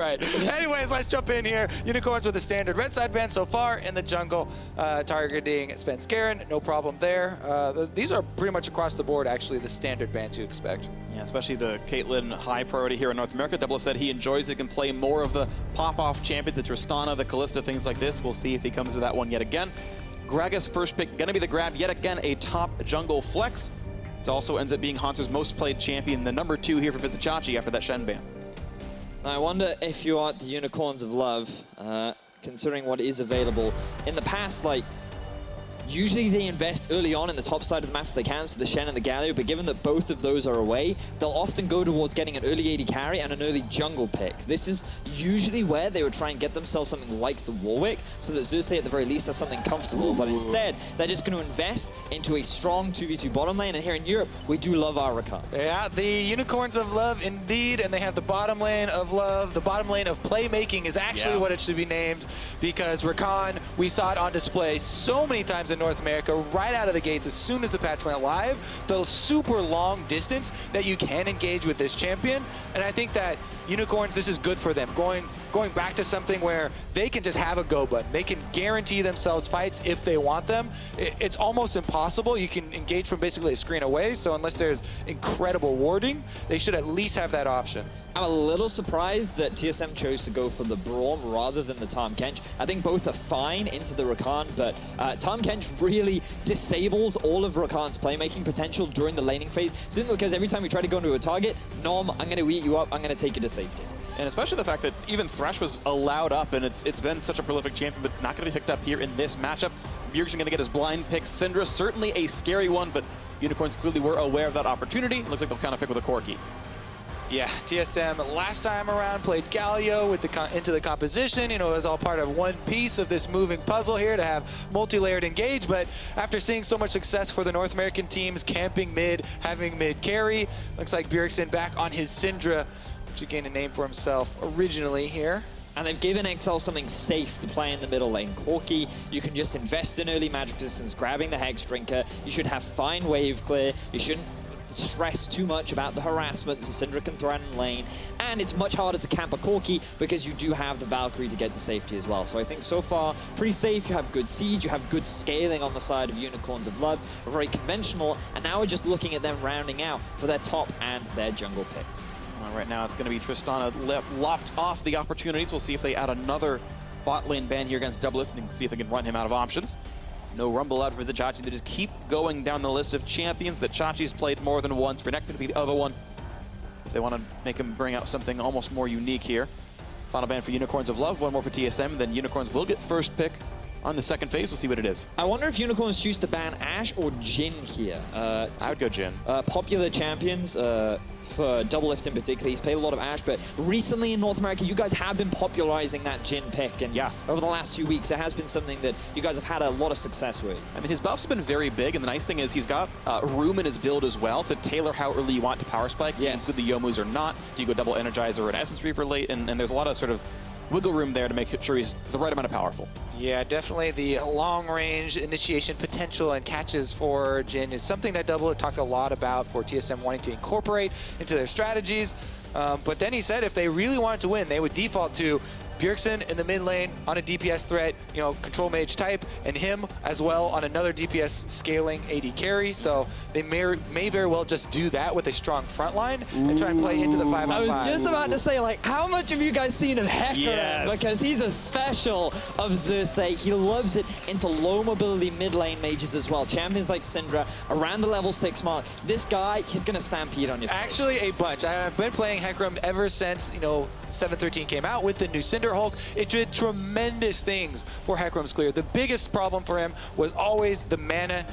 Right. Anyways, let's jump in here. Unicorns with a standard red side ban so far in the jungle, targeting Svenskeren. No problem there. These are pretty much across the board, actually, the standard bans you expect. Yeah, especially the Caitlyn high priority here in North America. DoubleLift said he enjoys it, can play more of the pop-off champions, the Tristana, the Kalista, things like this. We'll see if he comes to that one yet again. Gragas first pick, gonna be the grab yet again, a top jungle flex. It also ends up being Hauntzer's most played champion, the number 2 here for Vizicsacsi after that Shen ban. I wonder if you are the Unicorns of Love, considering what is available. In the past, like, usually they invest early on in the top side of the map if they can, so the Shen and the Galio, but given that both of those are away, they'll often go towards getting an early AD carry and an early jungle pick. This is usually where they would try and get themselves something like the Warwick, so that Xerxe at the very least has something comfortable, but instead, they're just going to invest into a strong 2v2 bottom lane, and here in Europe, we do love our Rakan. Yeah, the Unicorns of Love indeed, and they have the bottom lane of love. The bottom lane of playmaking is actually what it should be named, because Rakan, we saw it on display so many times in North America, right out of the gates as soon as the patch went live, the super long distance that you can engage with this champion. And I think that Unicorns, this is good for them. Going back to something where they can just have a go button. They can guarantee themselves fights if they want them. It's almost impossible. You can engage from basically a screen away, so unless there's incredible warding, they should at least have that option. I'm a little surprised that TSM chose to go for the Braum rather than the Tahm Kench. I think both are fine into the Rakan, but Tahm Kench really disables all of Rakan's playmaking potential during the laning phase, simply because every time you try to go into a target, Nom, I'm going to eat you up, I'm going to take you to safety. And especially the fact that even Thresh was allowed up, and it's been such a prolific champion, but it's not going to be picked up here in this matchup. Bjergsen going to get his blind pick. Syndra, certainly a scary one, but Unicorns clearly were aware of that opportunity. Looks like they'll kind of pick with a Corki. Yeah, TSM last time around played Galio with into the composition. You know, it was all part of one piece of this moving puzzle here to have multi-layered engage. But after seeing so much success for the North American teams, camping mid, having mid carry, looks like Bjergsen back on his Syndra, which he gained a name for himself originally here. And they've given Exileh something safe to play in the middle lane. Corki, you can just invest in early magic resistance, grabbing the Hex Drinker. You should have fine wave clear. You shouldn't stress too much about the harassment so Syndra can threaten lane, and it's much harder to camp a Corki because you do have the Valkyrie to get to safety as well. So I think so far, pretty safe. You have good siege, you have good scaling on the side of Unicorns of Love, very conventional, and now we're just looking at them rounding out for their top and their jungle picks. Right now it's going to be Tristana lopped off the opportunities. We'll see if they add another bot lane ban here against DoubleLift and see if they can run him out of options. No rumble out for Vizicsacsi. They just keep going down the list of champions that Chachi's played more than once. Phreak to be the other one. They want to make him bring out something almost more unique here. Final ban for Unicorns of Love, one more for TSM. Then Unicorns will get first pick on the second phase. We'll see what it is. I wonder if Unicorns choose to ban Ashe or Jhin here. I would go Jhin. Popular champions for DoubleLift in particular. He's played a lot of Ashe, but recently in North America, you guys have been popularizing that Jhin pick. And over the last few weeks, it has been something that you guys have had a lot of success with. I mean, his buff's been very big, and the nice thing is he's got room in his build as well to tailor how early you want to power spike. Yes. Do the Yomus or not? Do you go double Energizer or an Essence Reaper late? And there's a lot of sort of wiggle room there to make sure he's the right amount of powerful. Yeah, definitely the long-range initiation potential and catches for Jhin is something that DoubleLift talked a lot about for TSM wanting to incorporate into their strategies. But then he said if they really wanted to win, they would default to Bjergsen in the mid lane on a DPS threat, you know, control mage type, and him as well on another DPS scaling AD carry. So they may very well just do that with a strong front line and try and play into the 5-on-5. I was just about to say, like, how much have you guys seen of Hecarim? Yes. Because he's a special of Xerxe. He loves it into low mobility mid lane mages as well. Champions like Syndra around the level 6 mark. This guy, he's going to stampede on you. Actually, a bunch. I've been playing Hecarim ever since, you know, 7.13 came out with the new Cinder Hulk. It did tremendous things for Hecarim's clear. The biggest problem for him was always the mana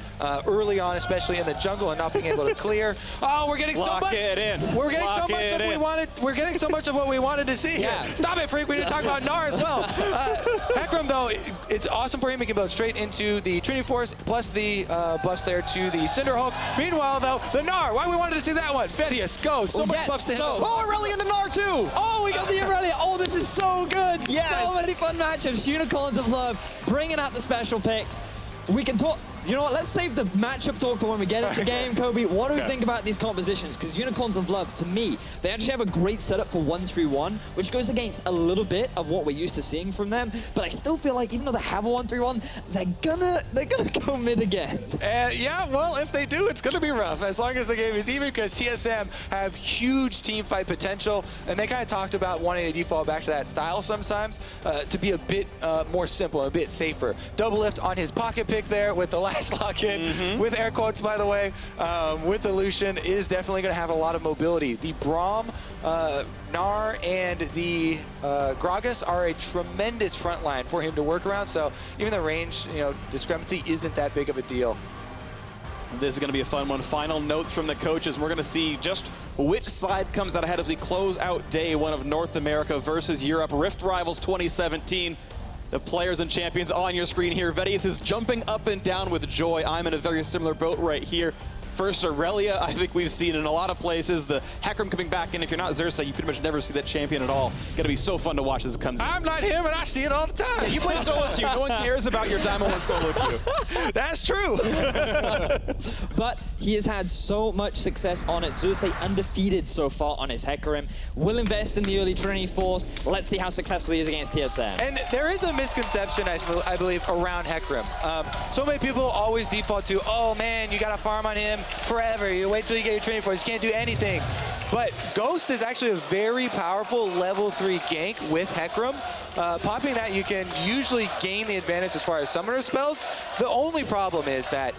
early on, especially in the jungle, and not being able to clear. Oh, we're getting so much. Lock it in. We're getting so much of what we wanted. We're getting so much of what we wanted to see here. Stop it, Phreak. We didn't talk about Gnar as well. Hecarim, though, it's awesome for him. He can build straight into the Trinity Force, plus the buffs there to the Cinder Hulk. Meanwhile, though, the Gnar. Why we wanted to see that one? Vedius, go. So much buffs to him. Oh, Irelia into Gnar too. Oh, we got the Irelia. Oh, this is so good. Yes. So many fun matchups. Unicorns of Love bringing out the special picks. We can talk. You know what? Let's save the matchup talk for when we get into game, Kobe. What do we think about these compositions? Because Unicorns of Love, to me, they actually have a great setup for 1-3-1, which goes against a little bit of what we're used to seeing from them. But I still feel like even though they have a 1-3-1, they're gonna go mid again. Yeah, well, if they do, it's gonna be rough as long as the game is even, because TSM have huge team fight potential, and they kind of talked about wanting to default back to that style sometimes to be a bit more simple, a bit safer. Doublelift on his pocket pick there with the last lock-in, with air quotes, by the way, with the Lucian, is definitely going to have a lot of mobility. The Braum, Gnar, and the Gragas are a tremendous front line for him to work around, so even the range, discrepancy isn't that big of a deal. This is going to be a fun one. Final notes from the coaches. We're going to see just which side comes out ahead as we close out day one of North America versus Europe. Rift Rivals 2017. The players and champions on your screen here. Vedius is jumping up and down with joy. I'm in a very similar boat right here. First, Irelia, I think we've seen in a lot of places. The Hecarim coming back in. If you're not Xerxe, you pretty much never see that champion at all. Going to be so fun to watch as it comes in. I'm not him, and I see it all the time. You play solo queue. No one cares about your Diamond 1 solo queue. That's true. But he has had so much success on it. Xerxe undefeated so far on his Hecarim. Will invest in the early Trinity Force. Let's see how successful he is against TSM. And there is a misconception, I believe, around Hecarim. So many people always default to, oh man, you got to farm on him forever. You wait till you get your Trinity Force. You can't do anything. But Ghost is actually a very powerful level 3 gank with Hecarim. Popping that, you can usually gain the advantage as far as summoner spells. The only problem is that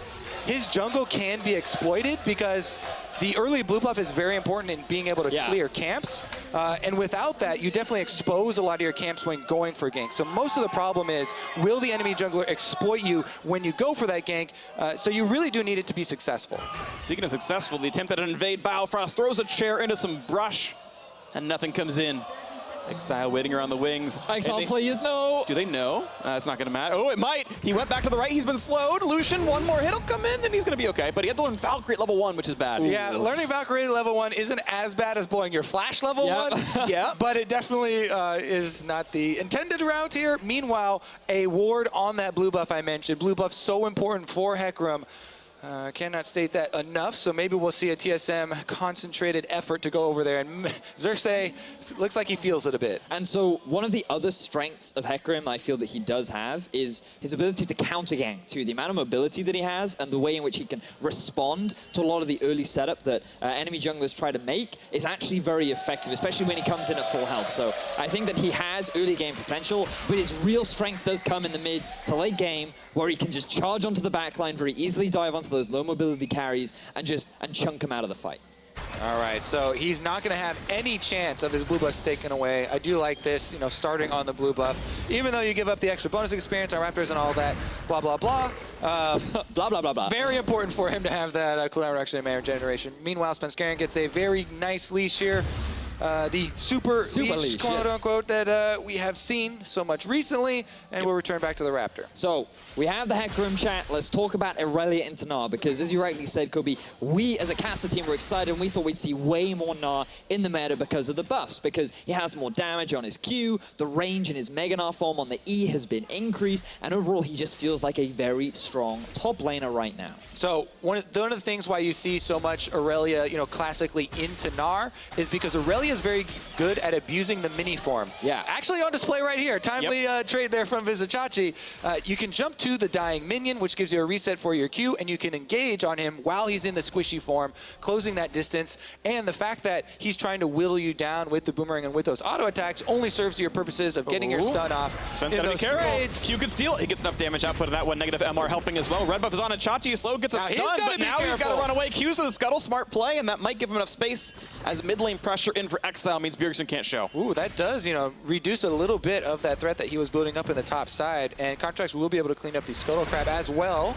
his jungle can be exploited because the early blue buff is very important in being able to clear camps. And without that, you definitely expose a lot of your camps when going for gank. So most of the problem is, will the enemy jungler exploit you when you go for that gank? So you really do need it to be successful. Speaking of successful, the attempt at an invade, Biofrost throws a chair into some brush, and nothing comes in. Xayah waiting around the wings. Exileh, please, no. Do they know? It's not going to matter. Oh, it might. He went back to the right. He's been slowed. Lucian, one more hit will come in, and he's going to be okay. But he had to learn Valkyrie at level 1, which is bad. Yeah, learning Valkyrie at level 1 isn't as bad as blowing your Flash level 1. Yeah, but it definitely is not the intended route here. Meanwhile, a ward on that blue buff I mentioned. Blue buff so important for Hecarim. Cannot state that enough, so maybe we'll see a TSM concentrated effort to go over there. And Xerxe looks like he feels it a bit. And so one of the other strengths of Hecarim I feel that he does have is his ability to counter gank too. The amount of mobility that he has and the way in which he can respond to a lot of the early setup that enemy junglers try to make is actually very effective, especially when he comes in at full health. So I think that he has early game potential, but his real strength does come in the mid to late game, where he can just charge onto the backline, very easily dive onto those low mobility carries and chunk him out of the fight. All right, so he's not going to have any chance of his blue buffs taken away. I do like this, starting on the blue buff. Even though you give up the extra bonus experience on Raptors and all that, blah, blah, blah. Blah, blah, blah, blah. Very important for him to have that cooldown reduction in mana generation. Meanwhile, Svenskeren gets a very nice leash here. The super leash, quote-unquote, that we have seen so much recently, and we'll return back to the Raptor. So, we have the Hecarim chat. Let's talk about Irelia into Gnar, because as you rightly said, Kobe, we as a caster team were excited, and we thought we'd see way more Gnar in the meta because of the buffs, because he has more damage on his Q, the range in his Mega Gnar form on the E has been increased, and overall he just feels like a very strong top laner right now. So, one of the things why you see so much Irelia, classically into Gnar, is because Irelia is very good at abusing the mini form. Yeah. Actually on display right here. Timely trade there from Vizicsacsi. You can jump to the dying minion, which gives you a reset for your Q, and you can engage on him while he's in the squishy form, closing that distance. And the fact that he's trying to whittle you down with the boomerang and with those auto attacks only serves to your purposes of getting your stun off. Sven's gotta be careful. Q could steal. He gets enough damage output of that one. Negative MR helping as well. Red buff is on it. Chachi slow gets a stun, but now he's got to run away. Q's to the scuttle. Smart play, and that might give him enough space as mid lane pressure in for Exileh means Bjergsen can't show. Ooh, that does, reduce a little bit of that threat that he was building up in the top side. And Contracts will be able to clean up the Scuttle Crab as well.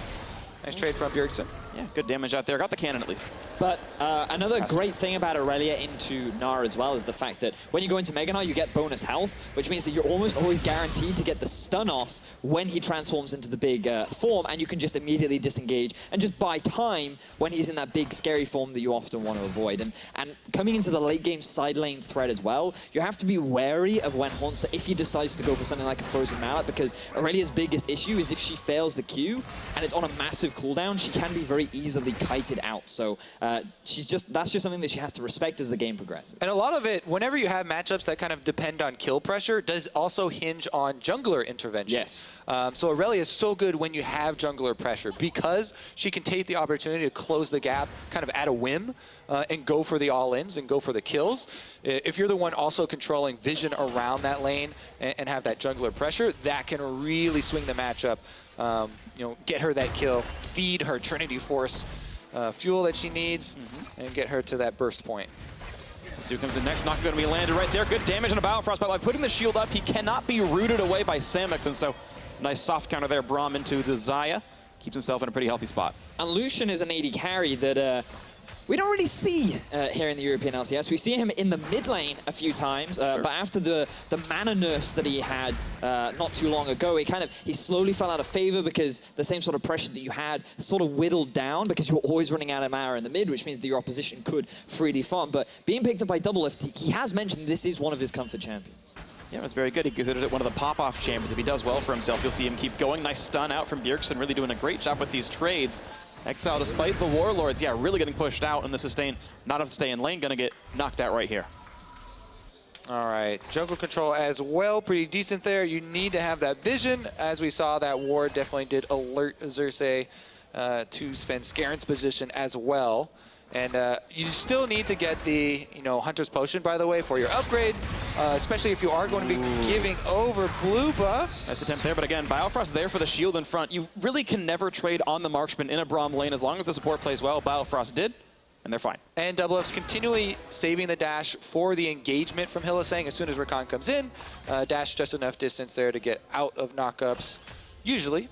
Nice trade from Bjergsen. Yeah, good damage out there. Got the cannon at least. But another great thing about Irelia into Gnar as well is the fact that when you go into Mega Gnar, you get bonus health, which means that you're almost always guaranteed to get the stun off when he transforms into the big form, and you can just immediately disengage and just buy time when he's in that big scary form that you often want to avoid. And coming into the late game side lane threat as well, you have to be wary of when Hauntzer, if he decides to go for something like a Frozen Mallet, because Irelia's biggest issue is if she fails the Q and it's on a massive cooldown, she can be very easily kited out. So that's just something that she has to respect as the game progresses. And a lot of it, whenever you have matchups that kind of depend on kill pressure, does also hinge on jungler intervention. Yes. So Irelia is so good when you have jungler pressure because she can take the opportunity to close the gap kind of at a whim and go for the all-ins and go for the kills. If you're the one also controlling vision around that lane and have that jungler pressure, that can really swing the matchup. You know, get her that kill, feed her Trinity Force fuel that she needs, and get her to that burst point. Let's see who comes in next. Not going to be landed right there. Good damage on a Biofrost, but by putting the shield up, he cannot be rooted away by Samux, and so nice soft counter there. Braum into the Xayah. Keeps himself in a pretty healthy spot. And Lucian is an AD carry that we don't really see here in the European LCS. We see him in the mid lane a few times, but after the mana nerfs that he had not too long ago, he slowly fell out of favor because the same sort of pressure that you had sort of whittled down because you were always running out of mana in the mid, which means that your opposition could freely farm. But being picked up by DoubleLift, he has mentioned this is one of his comfort champions. Yeah, it's very good. He considers it one of the pop-off champions. If he does well for himself, you'll see him keep going. Nice stun out from Bjergsen, really doing a great job with these trades. Exileh, despite the Warlords, yeah, really getting pushed out, and the sustain, not enough to stay in lane, gonna get knocked out right here. All right, jungle control as well, pretty decent there. You need to have that vision. As we saw, that ward definitely did alert Xerxe to Svenskeren's position as well. And you still need to get the, Hunter's Potion, by the way, for your upgrade, especially if you are going to be giving over blue buffs. Nice attempt there, but again, Biofrost there for the shield in front. You really can never trade on the marksman in a Braum lane as long as the support plays well. Biofrost did, and they're fine. And DoubleLift's continually saving the dash for the engagement from Hylissang as soon as Rakan comes in. Dash just enough distance there to get out of knockups, usually.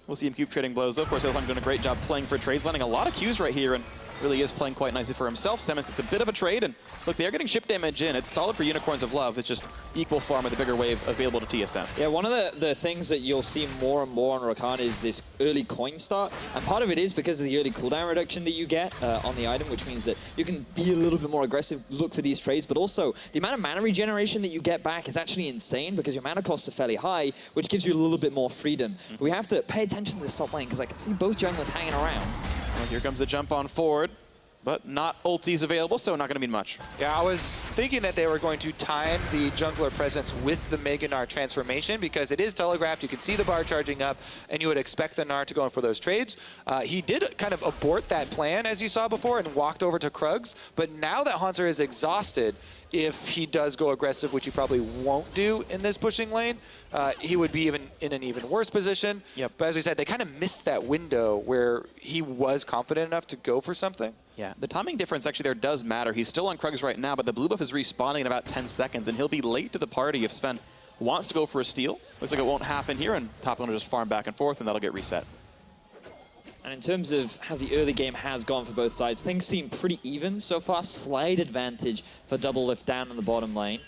We'll see him keep trading blows, though. Of course, Hylissang doing a great job playing for trades, landing a lot of Qs right here, and really is playing quite nicely for himself. Samux gets a bit of a trade, and look, they're getting ship damage in. It's solid for Unicorns of Love. It's just equal farm with a bigger wave available to TSM. Yeah, one of the things that you'll see more and more on Rakan is this early coin start, and part of it is because of the early cooldown reduction that you get on the item, which means that you can be a little bit more aggressive, look for these trades, but also the amount of mana regeneration that you get back is actually insane because your mana costs are fairly high, which gives you a little bit more freedom. But we have to pay attention to this top lane because I can see both junglers hanging around. Well, here comes the jump on forward, but not ultis available, so not going to mean much. Yeah, I was thinking that they were going to time the jungler presence with the Mega Gnar transformation because it is telegraphed. You can see the bar charging up, and you would expect the Gnar to go in for those trades. He did kind of abort that plan, as you saw before, and walked over to Krugs. But now that Hauntzer is exhausted, if he does go aggressive, which he probably won't do in this pushing lane, he would be in an even worse position. But as we said, they kind of missed that window where he was confident enough to go for something. Yeah, the timing difference actually there does matter. He's still on Krugs right now, but the blue buff is respawning in about 10 seconds, and he'll be late to the party if Sven wants to go for a steal. Looks like it won't happen here, and top lane will just farm back and forth, and that'll get reset. And in terms of how the early game has gone for both sides, things seem pretty even so far. Slight advantage for DoubleLift down in the bottom lane,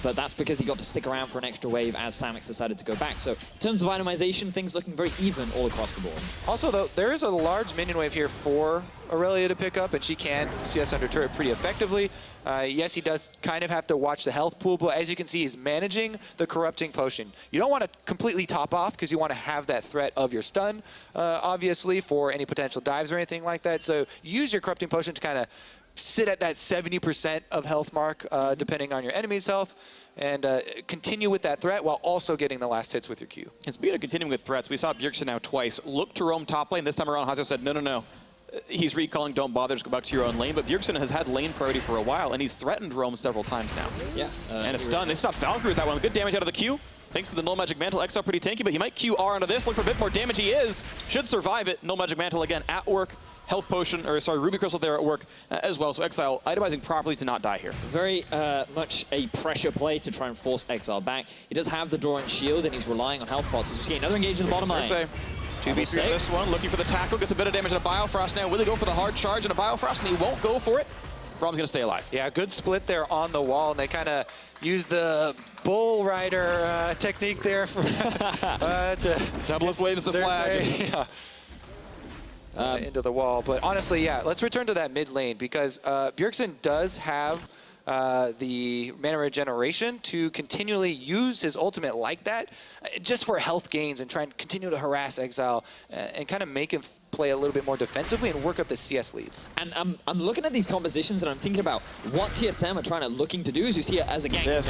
but that's because he got to stick around for an extra wave as Samux decided to go back. So in terms of itemization, things looking very even all across the board. Also, though, there is a large minion wave here for Irelia to pick up, and she can CS under turret pretty effectively. Yes, he does kind of have to watch the health pool, but as you can see, he's managing the Corrupting Potion. You don't want to completely top off because you want to have that threat of your stun, obviously, for any potential dives or anything like that. So use your Corrupting Potion to kind of sit at that 70% of health mark, depending on your enemy's health, and continue with that threat while also getting the last hits with your Q. And speaking of continuing with threats, we saw Bjergsen now twice look to roam top lane. This time around, Hauntzer said, no. He's recalling, don't bother, just go back to your own lane. But Bjergsen has had lane priority for a while, and he's threatened Roam several times now. Yeah. And a stun. They stopped Valkyrie with that one. Good damage out of the Q. Thanks to the Null Magic Mantle. Exileh pretty tanky, but he might QR onto this. Look for a bit more damage. He is. Should survive it. Null Magic Mantle again at work. Health Potion, or sorry, Ruby Crystal there at work as well. So Exileh itemizing properly to not die here. Very much a pressure play to try and force Exileh back. He does have the Door and Shield, and he's relying on health pots. As we see another engage in the bottom lane. 2v3 for this one, looking for the tackle, gets a bit of damage on a Biofrost now. Will he go for the hard charge on a Biofrost, and he won't go for it? Braum's gonna stay alive. Yeah, good split there on the wall, and they kind of use the bull rider technique there for to DoubleLift waves the flag. Into the wall. But honestly, yeah, let's return to that mid lane because Bjergsen does have the mana regeneration to continually use his ultimate like that just for health gains and try and continue to harass Exileh and kind of make him play a little bit more defensively and work up the CS lead. And I'm looking at these compositions and I'm thinking about what TSM are looking to do as you see it as a gank mid.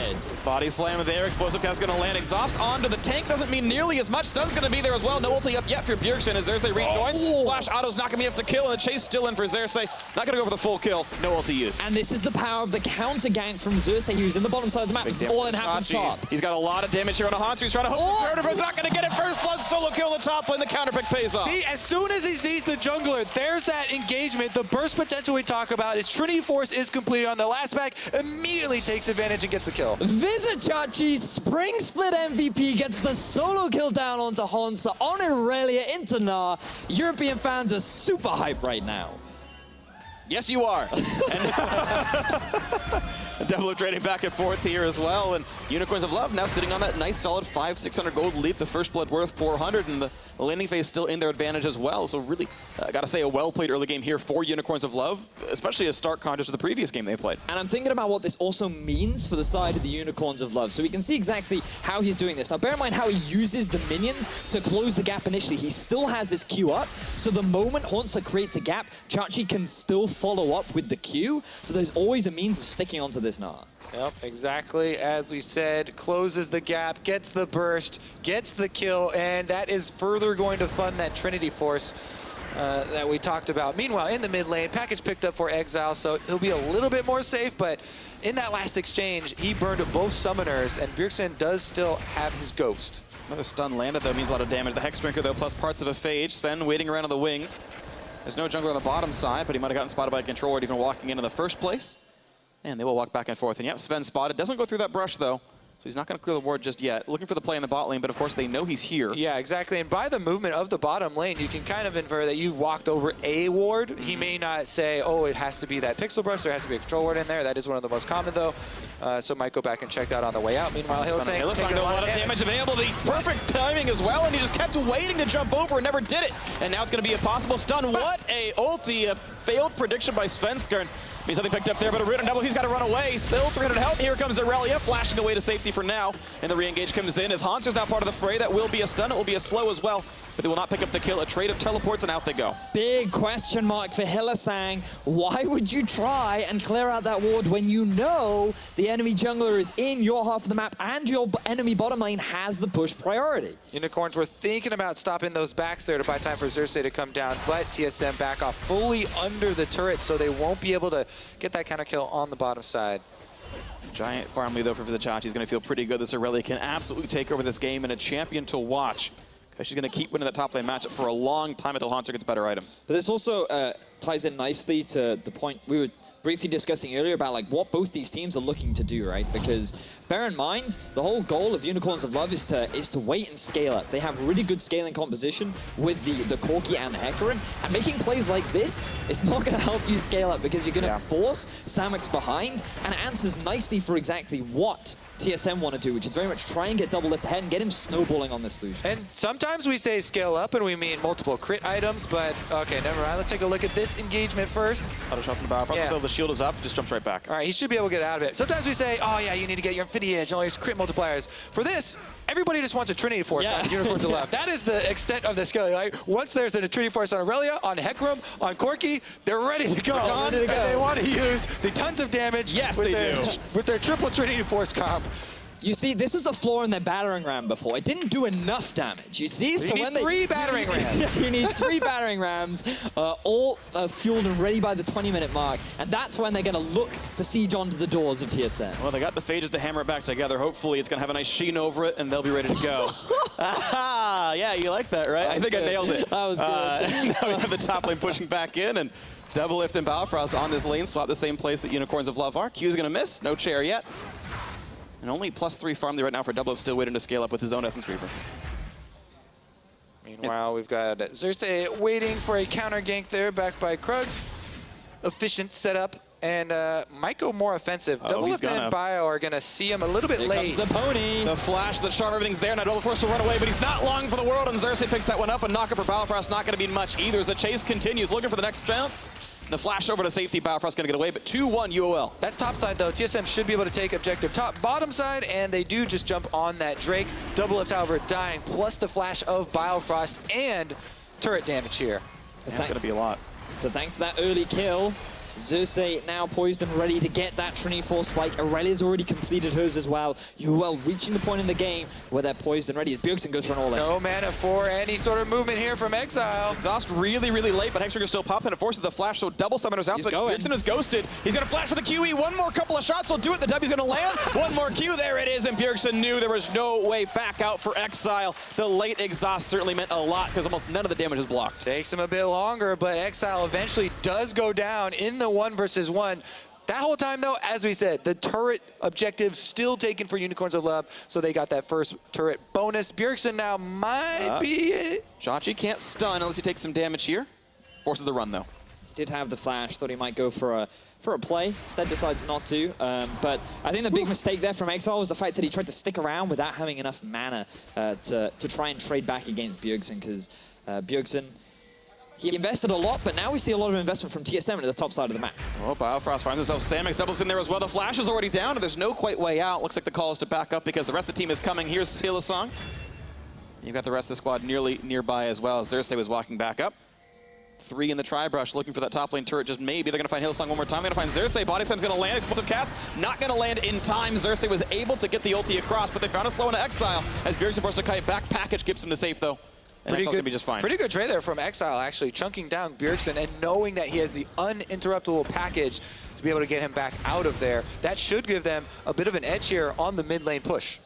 Body slam there, explosive cast going to land. Exhaust onto the tank doesn't mean nearly as much. Stun's going to be there as well. No ulti up yet for Bjergsen as Xerxe rejoins. Flash auto's not going to be enough to kill, and the chase still in for Xerxe. Not going to go for the full kill. No ulti used. And this is the power of the counter gank from Xerxe, who's in the bottom side of the map. All in happens top. He's got a lot of damage here on a Hauntzer. He's trying to hook the but not going to get it. First blood solo kill on the top lane. The counter pick pays off. See, as soon as he sees the jungler, there's that engagement. The burst potential we talk about is Trinity Force is completed on the last back, immediately takes advantage and gets the kill. Vizicsacsi, Spring Split MVP, gets the solo kill down onto Hauntzer on irelia into Gnar. European fans are super hyped right now. Yes, you are. And DoubleLift trading back and forth here as well. And Unicorns of Love now sitting on that nice solid 500-600 gold lead. The first blood worth 400, and the landing phase still in their advantage as well. So really, I gotta say, a well-played early game here for Unicorns of Love, especially a stark contrast to the previous game they played. And I'm thinking about what this also means for the side of the Unicorns of Love. So we can see exactly how he's doing this. Now, bear in mind how he uses the minions to close the gap initially. He still has his Q up, so the moment Hauntzer creates a gap, Xayah can still follow up with the Q, so there's always a means of sticking onto this Gnar. Yep, exactly as we said, closes the gap, gets the burst, gets the kill, and that is further going to fund that Trinity Force that we talked about. Meanwhile, in the mid lane, package picked up for Exileh, so he'll be a little bit more safe, but in that last exchange, he burned both summoners, and Bjergsen does still have his ghost. Another stun landed, though, means a lot of damage. The Hex Drinker, though, plus parts of a Phage. Sven waiting around on the wings. There's no jungler on the bottom side, but he might have gotten spotted by a controller even walking in the first place. And they will walk back and forth. And yep, Sven spotted. Doesn't go through that brush, though. So he's not going to clear the ward just yet. Looking for the play in the bot lane, but of course they know he's here. Yeah, exactly. And by the movement of the bottom lane, you can kind of infer that you've walked over a ward. He may not say, oh, it has to be that pixel brush. There has to be a control ward in there. That is one of the most common, though. So might go back and check that on the way out. Meanwhile, Hylissang taking a lot of damage available. The perfect timing as well, and he just kept waiting to jump over and never did it. And now it's going to be a possible stun. What a ulti. A failed prediction by Svenskeren. Means something picked up there, but a root on double. He's got to run away. Still 300 health. Here comes irelia, flashing away to safety for now. And the re-engage comes in as Hauntzer's now part of the fray. That will be a stun. It will be a slow as well. But they will not pick up the kill. A trade of teleports, and out they go. Big question mark for Hylissang. Why would you try and clear out that ward when you know the enemy jungler is in your half of the map and your enemy bottom lane has the push priority? Unicorns were thinking about stopping those backs there to buy time for Xerxe to come down, but TSM back off fully under the turret, so they won't be able to get that counter kill on the bottom side. Giant farm lead, though, for Vizicsacsi. He's going to feel pretty good. This irelia can absolutely take over this game, and a champion to watch. She's going to keep winning that top lane matchup for a long time until Hauntzer gets better items. But this also ties in nicely to the point we were briefly discussing earlier about like what both these teams are looking to do, right? Because bear in mind, the whole goal of Unicorns of Love is to wait and scale up. They have really good scaling composition with the Corki and the Hecarim, and making plays like this is not going to help you scale up because you're going to force Samux behind, and it answers nicely for exactly what TSM want to do, which is very much try and get DoubleLift ahead and get him snowballing on this Lucian. And sometimes we say scale up and we mean multiple crit items, but okay, never mind. Let's take a look at this engagement first. Auto shots in the Biofrost. Yeah. The shield is up, just jumps right back. All right, he should be able to get out of it. Sometimes we say, oh yeah, you need to get your Infinity Edge and all your crit multipliers. For this, everybody just wants a Trinity Force on Unicorns of Love. That is the extent of the skill. Like, once there's a Trinity Force on irelia, on Hecarim, on Corki, they're ready to go. And they want to use the tons of damage with their triple Trinity Force comp. You see, this was the flaw in their battering ram before. It didn't do enough damage. You see, so when three battering rams. You need 3 battering rams, all fueled and ready by the 20-minute mark, and that's when they're going to look to siege onto the doors of TSM. Well, they got the phages to hammer it back together. Hopefully, it's going to have a nice sheen over it, and they'll be ready to go. Yeah, you like that, right? I think I nailed it. That was good. Now we have the top lane pushing back in, and DoubleLift and Biofrost on this lane swap, the same place that Unicorns of Love are. Q's going to miss. No chair yet. And only +3 farm there right now for DoubleLift, still waiting to scale up with his own Essence Reaver. Meanwhile, we've got Xerxe waiting for a counter gank there, backed by Krugs. Efficient setup, and might go more offensive. DoubleLift and Bio are going to see him a little bit late. Here comes the pony. The flash, the charm, everything's there. Now Double forced to run away, but he's not long for the world, and Xerxe picks that one up, and knock up for Biofrost not going to be much either as the chase continues, looking for the next chance. The flash over to safety, Biofrost going to get away, but 2-1 UOL. That's top side, though. TSM should be able to take objective top, bottom side, and they do just jump on that Drake. DoubleLift, however, dying, plus the flash of Biofrost and turret damage here. That's going to be a lot. But thanks to that early kill, Xerxe now poised and ready to get that Trinity 4 spike. Irelia's already completed hers as well. UOL reaching the point in the game where they're poised and ready as Bjergsen goes for an all-in. No mana for any sort of movement here from Exileh. Exhaust really, really late, but Hextrigger still pops and it forces the flash, so double summoners out. He's But going. Bjergsen is ghosted. He's going to flash for the QE. One more couple of shots will do it. The W's going to land. One more Q. There it is, and Bjergsen knew there was no way back out for Exileh. The late exhaust certainly meant a lot because almost none of the damage is blocked. Takes him a bit longer, but Exileh eventually does go down in the 1 versus 1. That whole time, though, as we said, the turret objective still taken for Unicorns of Love, so they got that first turret bonus. Bjergsen now might be it. Xayah can't stun unless he takes some damage here. Forces the run, though. Did have the flash, thought he might go for a play, instead decides not to. But I think the big mistake there from Exileh was the fact that he tried to stick around without having enough mana to try and trade back against Bjergsen, because Bjergsen, he invested a lot, but now we see a lot of investment from TSM at the top side of the map. Oh, Biofrost finds himself. Samux doubles in there as well. The flash is already down, and there's no quite way out. Looks like the call is to back up because the rest of the team is coming. Here's Hylissang. You've got the rest of the squad nearby as well. Xerxe was walking back up. 3 in the tri-brush, looking for that top lane turret. Just maybe they're going to find Hylissang one more time. They're going to find Xerxe. Body slam's going to land. Explosive cast. Not going to land in time. Xerxe was able to get the ulti across, but they found a slow into Exileh as Bjergsen forced a kite back package, gives him to safe, though. Pretty good, be just fine. Pretty good trade there from Exileh, actually, chunking down Bjergsen and knowing that he has the uninterruptible package to be able to get him back out of there. That should give them a bit of an edge here on the mid lane push.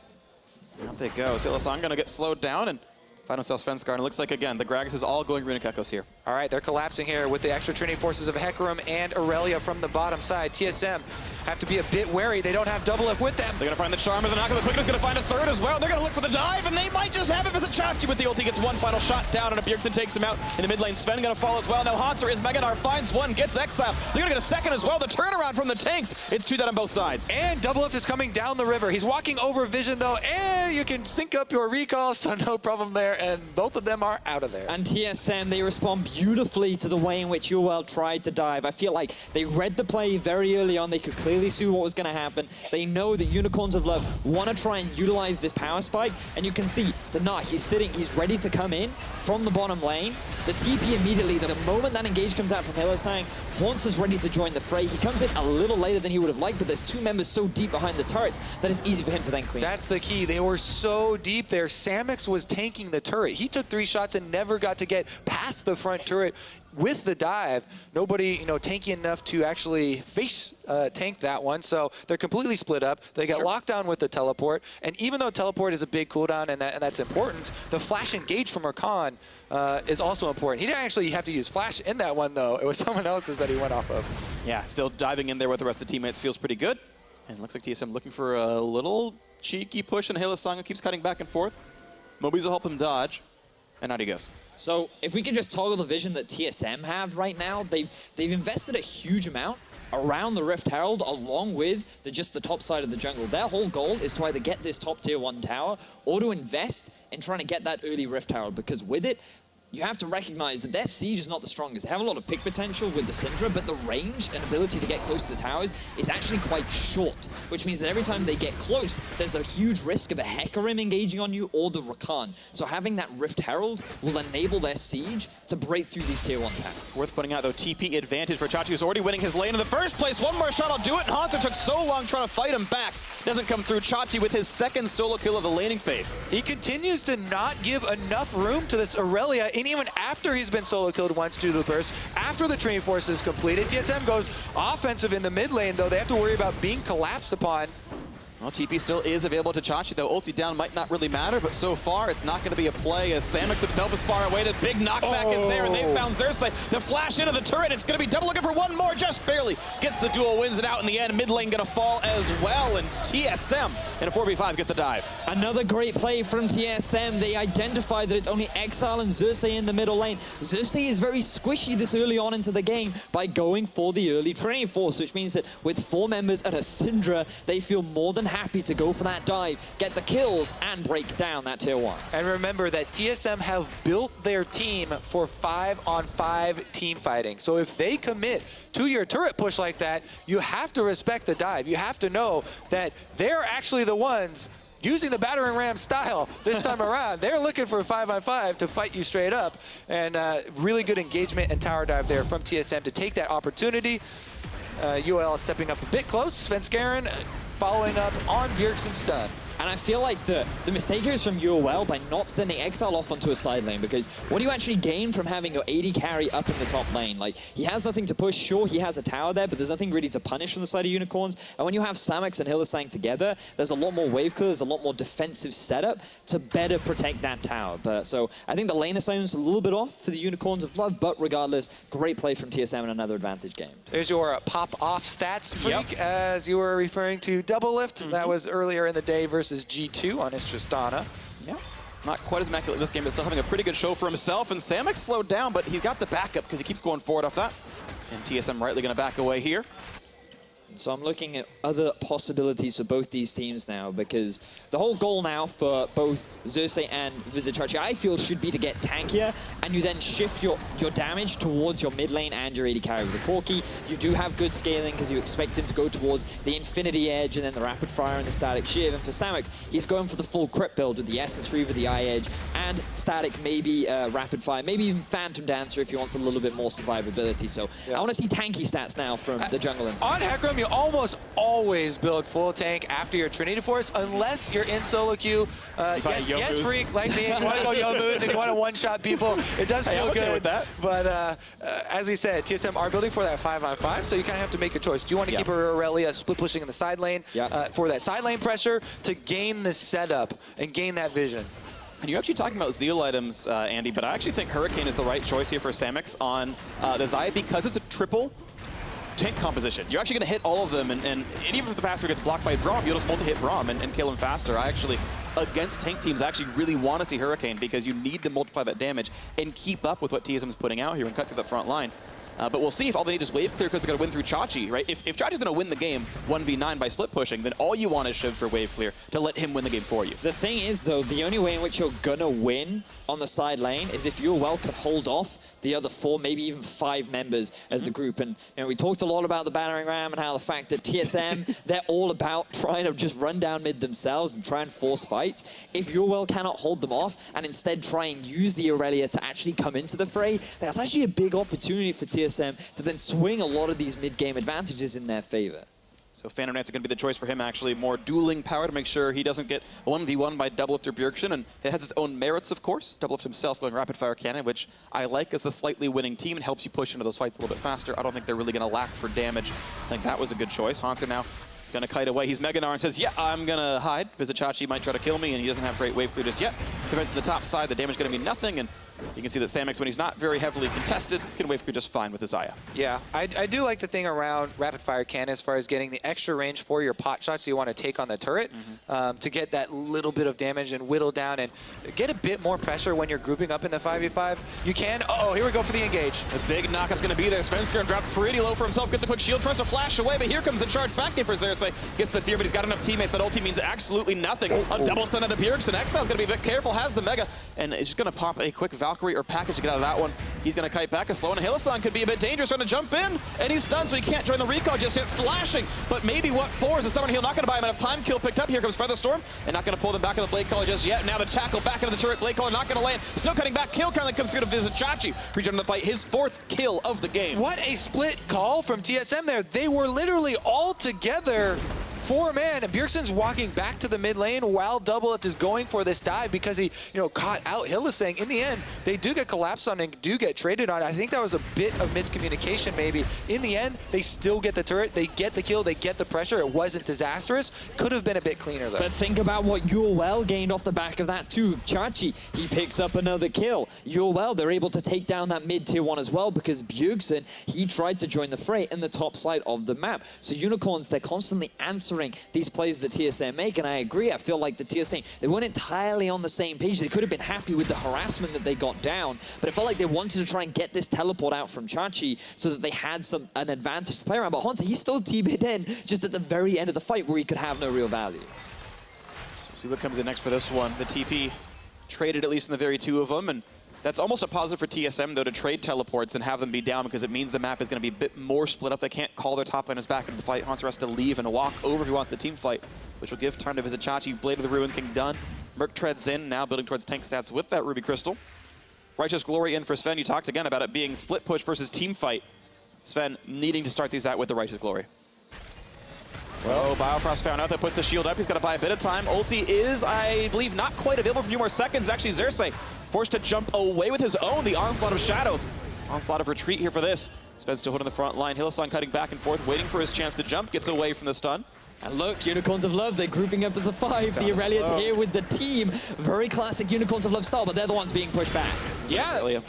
Out they go. Hylissang going to get slowed down and find himself Svenskeren. It looks like, again, the Gragas is all going Runic Echoes here. All right, they're collapsing here with the extra Trinity forces of Hecarim and irelia from the bottom side. TSM have to be a bit wary. They don't have DoubleLift with them. They're going to find the Charmer. The knock of the Quickness going to find a third as well. They're going to look for the dive, and they might just have it. Vizicsacsi with the ulti gets one final shot down, and a Bjergsen takes him out in the mid lane. Sven going to fall as well. Now Hauntzer is Gnar, finds one, gets Exileh. They're going to get a second as well. The turnaround from the tanks. It's 2 down on both sides. And DoubleLift is coming down the river. He's walking over Vision, though, and you can sync up your recall, so no problem there. And both of them are out of there. And TSM, they respond beautifully to the way in which UOL tried to dive. I feel like they read the play very early on. They could clearly see what was going to happen. They know that Unicorns of Love want to try and utilize this power spike. And you can see the Gnar, he's ready to come in from the bottom lane. The TP immediately, the moment that engage comes out from Hylissang, Hauntzer's ready to join the fray. He comes in a little later than he would have liked, but there's 2 members so deep behind the turrets that it's easy for him to then clean. That's the key. They were so deep there. Samux was tanking the turret. He took 3 shots and never got to get past the front turret with the dive. Nobody, tanky enough to actually face tank that one. So they're completely split up. They got locked down with the teleport. And even though teleport is a big cooldown and that's important, the flash engage from Rakan is also important. He didn't actually have to use flash in that one, though. It was someone else's that he went off of. Yeah, still diving in there with the rest of the teammates feels pretty good. And it looks like TSM looking for a little cheeky push, and Hylissang keeps cutting back and forth. Mobies will help him dodge. And out he goes. So if we could just toggle the vision that TSM have right now, they've invested a huge amount around the Rift Herald along with just the top side of the jungle. Their whole goal is to either get this top tier 1 tower or to invest in trying to get that early Rift Herald, because with it, you have to recognize that their siege is not the strongest. They have a lot of pick potential with the Syndra, but the range and ability to get close to the towers is actually quite short, which means that every time they get close, there's a huge risk of a Hecarim engaging on you or the Rakan. So having that Rift Herald will enable their siege to break through these tier 1 towers. Worth pointing out, though, TP advantage for Xayah, who's already winning his lane in the first place. One more shot, I'll do it, and Hauntzer took so long trying to fight him back. Doesn't come through. Xayah with his 2nd solo kill of the laning phase. He continues to not give enough room to this irelia, and even after he's been solo killed once due to the burst, after the Trinity Force is completed, TSM goes offensive in the mid lane, though they have to worry about being collapsed upon. Well, TP still is available to Xayah, though ulti down might not really matter, but so far it's not going to be a play as Samux himself is far away. The big knockback is there, and they found Xerxe. The flash into the turret, it's going to be double looking for one more, just barely. Gets the duel, wins it out in the end. Mid lane going to fall as well, and TSM in a 4v5 get the dive. Another great play from TSM. They identify that it's only Exileh and Xerxe in the middle lane. Xerxe is very squishy this early on into the game by going for the early Trinity Force, which means that with 4 members and a Syndra, they feel more than happy to go for that dive, get the kills, and break down that tier 1. And remember that TSM have built their team for 5-on-5 team fighting. So if they commit to your turret push like that, you have to respect the dive. You have to know that they're actually the ones using the battering ram style this time around. They're looking for 5-on-5 to fight you straight up. And really good engagement and tower dive there from TSM to take that opportunity. UOL stepping up a bit close. Svenskeren following up on Bjergsen's stun. And I feel like the mistake here is from UOL by not sending Exileh off onto a side lane, because what do you actually gain from having your AD carry up in the top lane? Like, he has nothing to push. Sure, he has a tower there, but there's nothing really to punish from the side of Unicorns. And when you have Samux and Hylissang together, there's a lot more wave clear, there's a lot more defensive setup to better protect that tower. But so I think the lane assignment's a little bit off for the Unicorns of Love, but regardless, great play from TSM and another advantage game. There's your pop-off stats, Phreak, as you were referring to DoubleLift. That was earlier in the day versus G2 on his Tristana. Yeah, not quite as immaculate in this game, but still having a pretty good show for himself. And Samux slowed down, but he's got the backup because he keeps going forward off that. And TSM rightly going to back away here. So I'm looking at other possibilities for both these teams now, because the whole goal now for both Xerxe and Vizicsacsi, I feel, should be to get tankier, and you then shift your damage towards your mid lane and your AD carry. With the Corki, you do have good scaling because you expect him to go towards the Infinity Edge and then the Rapid Fire and the Static Shiv. And for Samux, he's going for the full crit build with the Essence Reaver, the Eye Edge, and Static, maybe Rapid Fire, maybe even Phantom Dancer if he wants a little bit more survivability. So I want to see tanky stats now from the jungle. On Hecarim, you almost always build full tank after your Trinity Force, unless you're in solo queue. Yes, Phreak, like me, you want to go Yomus and you want to one-shot people. It does feel good. With that. But as we said, TSM are building for that 5-on-5, so you kind of have to make a choice. Do you want to keep Irelia split pushing in the side lane for that side lane pressure to gain the setup and gain that vision? And you're actually talking about Zeal items, Andy, but I actually think Hurricane is the right choice here for Samux on the Xayah because it's a triple tank composition. You're actually going to hit all of them, and even if the passer gets blocked by Braum, you'll just multi-hit Braum and kill him faster. I actually, against tank teams, I actually really want to see Hurricane because you need to multiply that damage and keep up with what TSM is putting out here and cut through the front line. But we'll see if all they need is wave clear because they're going to win through Xayah, right? If Xayah's going to win the game 1v9 by split pushing, then all you want is Shiv for wave clear to let him win the game for you. The thing is, though, the only way in which you're going to win on the side lane is if UOL can hold off the other 4, maybe even 5 members as the group. And you know, we talked a lot about the battering ram and how the fact that TSM, they're all about trying to just run down mid themselves and try and force fights. If UOL cannot hold them off and instead try and use the Irelia to actually come into the fray, that's actually a big opportunity for TSM to then swing a lot of these mid-game advantages in their favor. So Phantom Knight's going to be the choice for him, actually. More dueling power to make sure he doesn't get 1v1 by DoubleLift or Bjergsen, and it has its own merits, of course. DoubleLift himself going Rapid Fire Cannon, which I like as a slightly winning team and helps you push into those fights a little bit faster. I don't think they're really going to lack for damage. I think that was a good choice. Hauntzer now going to kite away. He's Mega Gnar and says, yeah, I'm going to hide. Vizicsacsi might try to kill me, and he doesn't have great wave clear just yet. Defense to the top side, the damage is going to be nothing, and you can see that Samux, when he's not very heavily contested, can wave clear just fine with his Xayah. Yeah, I do like the thing around Rapid Fire Cannon as far as getting the extra range for your pot shots you want to take on the turret to get that little bit of damage and whittle down and get a bit more pressure when you're grouping up in the 5v5. You can, here we go for the engage. The big knockup's going to be there. Svenskeren dropped pretty low for himself, gets a quick shield, tries to flash away, but here comes the charge back in for Xerxe. Gets the fear, but he's got enough teammates. That ulti means absolutely nothing. A double stun out of Bjergsen. Exile's going to be a bit careful, has the Mega, and is just going to pop a quick Valkyrie or package to get out of that one. He's going to kite back a slow, and Hylissang could be a bit dangerous, trying to jump in, and he's stunned, so he can't join the recall just yet. Flashing, but maybe what for is the Summoner Heal not going to buy him enough time. Kill picked up. Here comes Featherstorm, and not going to pull them back on the Blade Caller just yet. Now the tackle back into the turret. Blade Caller not going to land. Still cutting back. Kill currently comes through to Vizicsacsi. Rejoining the fight. His 4th kill of the game. What a split call from TSM there. They were literally all together 4-man, and Bjergsen's walking back to the mid lane while DoubleLift is going for this dive because he, caught out Hylissang. In the end, they do get collapsed on and do get traded on. I think that was a bit of miscommunication maybe. In the end, they still get the turret, they get the kill, they get the pressure. It wasn't disastrous. Could have been a bit cleaner though. But think about what UOL gained off the back of that too. Xerxe, he picks up another kill. UOL, they're able to take down that mid tier 1 as well because Bjergsen, he tried to join the fray in the top side of the map. So Unicorns, they're constantly answering these plays that TSM make, and I agree, I feel like the TSM, they weren't entirely on the same page. They could have been happy with the harassment that they got down, but it felt like they wanted to try and get this teleport out from Xerxe so that they had an advantage to play around. But Hauntzer, he still TB'd in just at the very end of the fight where he could have no real value. So we'll see what comes in next for this one. The TP traded at least in the very two of them, and that's almost a positive for TSM, though, to trade teleports and have them be down because it means the map is going to be a bit more split up. They can't call their top laners back into the fight. Hauntzer has to leave and walk over if he wants the team fight, which will give time to Vizicsacsi. Blade of the Ruin King done. Merc treads in, now building towards tank stats with that Ruby Crystal. Righteous Glory in for Sven. You talked again about it being split push versus team fight. Sven needing to start these out with the Righteous Glory. Well, Biofrost found out that puts the shield up. He's got to buy a bit of time. Ulti is, I believe, not quite available for a few more seconds. Actually, Xerxe forced to jump away with his own. The Onslaught of Shadows. Onslaught of Retreat here for this. Sven still holding the front line. Hylissang cutting back and forth, waiting for his chance to jump. Gets away from the stun. And look, Unicorns of Love, they're grouping up as a 5. The Irelia's here with the team. Very classic Unicorns of Love style, but they're the ones being pushed back. Yeah. Irelia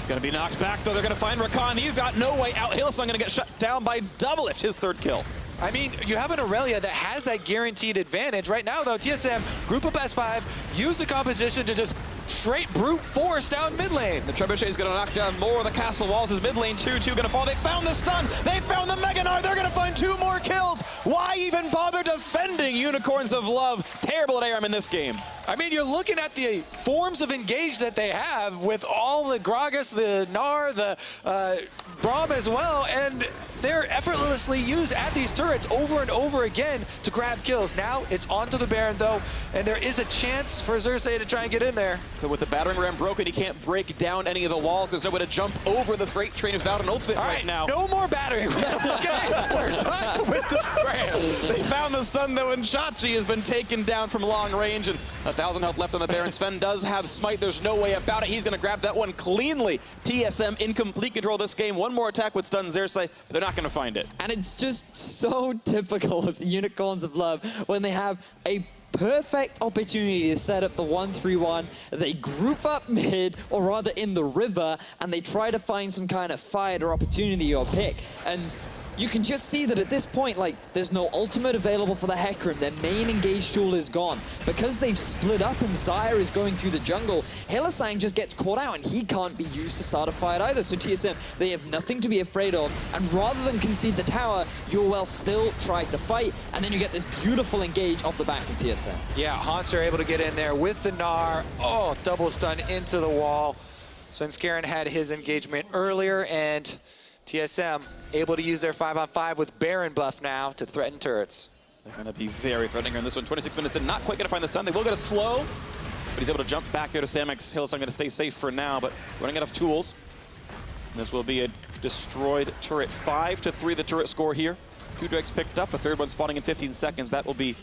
gonna be knocked back, though. They're gonna find Rakan. He's got no way out. Hylissang gonna get shut down by DoubleLift, his 3rd kill. I mean, you have an Irelia that has that guaranteed advantage. Right now, though, TSM, group up as 5, use the composition to just straight brute force down mid lane. The Trebuchet is going to knock down more of the castle walls as mid lane 2-2 going to fall. They found the stun. They found the Mega Gnar. They're going to find 2 more kills. Why even bother defending Unicorns of Love? Terrible at ARM in this game. I mean, you're looking at the forms of engage that they have with all the Gragas, the Gnar, the Braum as well, and they're effortlessly used at these turrets over and over again to grab kills. Now it's onto the Baron though, and there is a chance for Xerxe to try and get in there. But with the battering ram broken, he can't break down any of the walls. There's no way to jump over the freight train without an ultimate right now. No more battering rams, okay? We're done with the rams. They found the stun though, and Xerxe has been taken down from long range, and 1,000 health left on the Baron. Sven does have smite. There's no way about it. He's going to grab that one cleanly. TSM in complete control of this game. One more attack would stun Xerxe, but they're not going to find it. And it's just so typical of the Unicorns of Love when they have a perfect opportunity to set up the 1-3-1. They group up mid, or rather in the river, and they try to find some kind of fight or opportunity or pick. And you can just see that at this point, like, there's no ultimate available for the Hecarim. Their main engage tool is gone. Because they've split up and Xayah is going through the jungle, Hylissang just gets caught out and he can't be used to start a fight either. So TSM, they have nothing to be afraid of. And rather than concede the tower, UOL still tried to fight. And then you get this beautiful engage off the back of TSM. Yeah, Hauntzer able to get in there with the Gnar. Oh, double stun into the wall. Svenskeren had his engagement earlier, and TSM able to use their 5-on-5 with Baron buff now to threaten turrets. They're going to be very threatening here in this one. 26 minutes in, not quite going to find the stun. They will get a slow, but he's able to jump back here to Samux. Hylissang going to stay safe for now, but running out of tools. And this will be a destroyed turret. 5-3 the turret score here. 2 drakes picked up, a 3rd one spawning in 15 seconds. That will be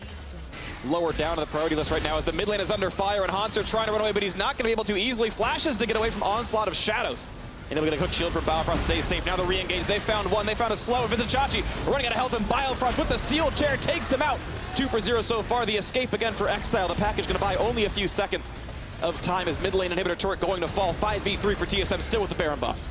lower down on the priority list right now as the mid lane is under fire, and Hauntzer trying to run away, but he's not going to be able to easily. Flashes to get away from Onslaught of Shadows. And they'll get a hook shield from Biofrost to stay safe. Now the re-engage. They found one. They found a slow. Vizicsacsi running out of health, and Biofrost with the steel chair takes him out. 2 for 0 so far. The escape again for Exileh. The package going to buy only a few seconds of time as mid lane inhibitor turret going to fall. 5v3 for TSM, still with the Baron buff.